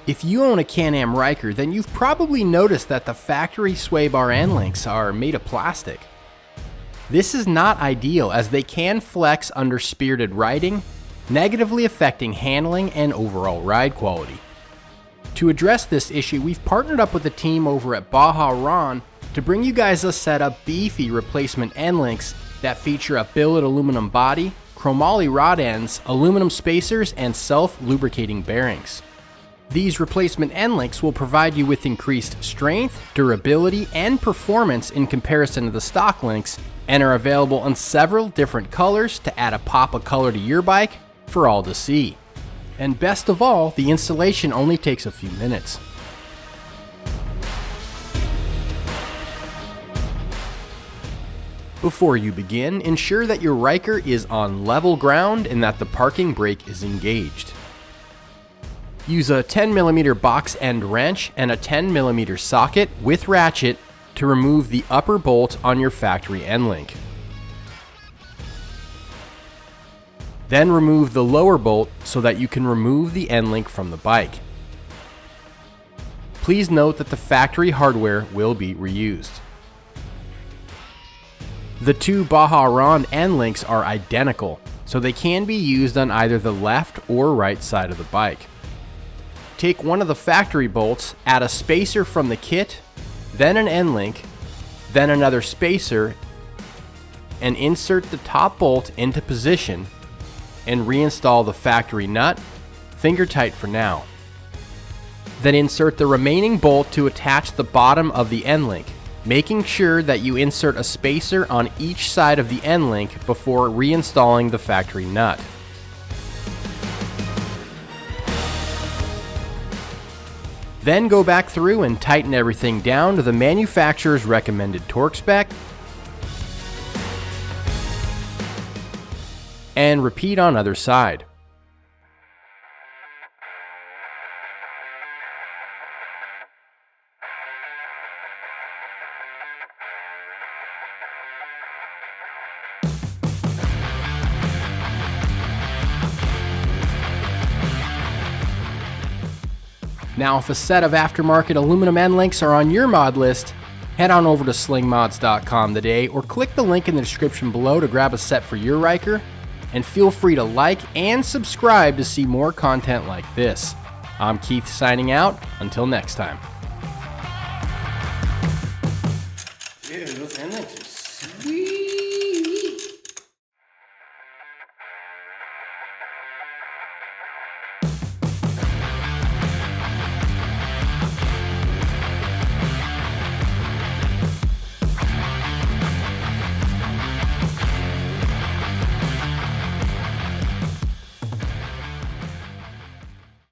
If you own a Can-Am Ryker, then you've probably noticed that the factory sway bar end links are made of plastic. This is not ideal as they can flex under spirited riding, negatively affecting handling and overall ride quality. To address this issue, we've partnered up with a team over at Baja Ron to bring you guys a set of beefy replacement end links that feature a billet aluminum body, chromoly rod ends, aluminum spacers, and self-lubricating bearings. These replacement end links will provide you with increased strength, durability, and performance in comparison to the stock links, and are available in several different colors to add a pop of color to your bike for all to see. And best of all, the installation only takes a few minutes. Before you begin, ensure that your Ryker is on level ground and that the parking brake is engaged. Use a 10mm box end wrench and a 10mm socket with ratchet to remove the upper bolt on your factory end link. Then remove the lower bolt so that you can remove the end link from the bike. Please note that the factory hardware will be reused. The two Baja Ron end links are identical, so they can be used on either the left or right side of the bike. Take one of the factory bolts, add a spacer from the kit, then an end link, then another spacer, and insert the top bolt into position and reinstall the factory nut, finger tight for now. Then insert the remaining bolt to attach the bottom of the end link, making sure that you insert a spacer on each side of the end link before reinstalling the factory nut. Then go back through and tighten everything down to the manufacturer's recommended torque spec, and repeat on other side. Now, if a set of aftermarket aluminum end links are on your mod list, head on over to slingmods.com today or click the link in the description below to grab a set for your Ryker, and feel free to like and subscribe to see more content like this. I'm Keith signing out. Until next time.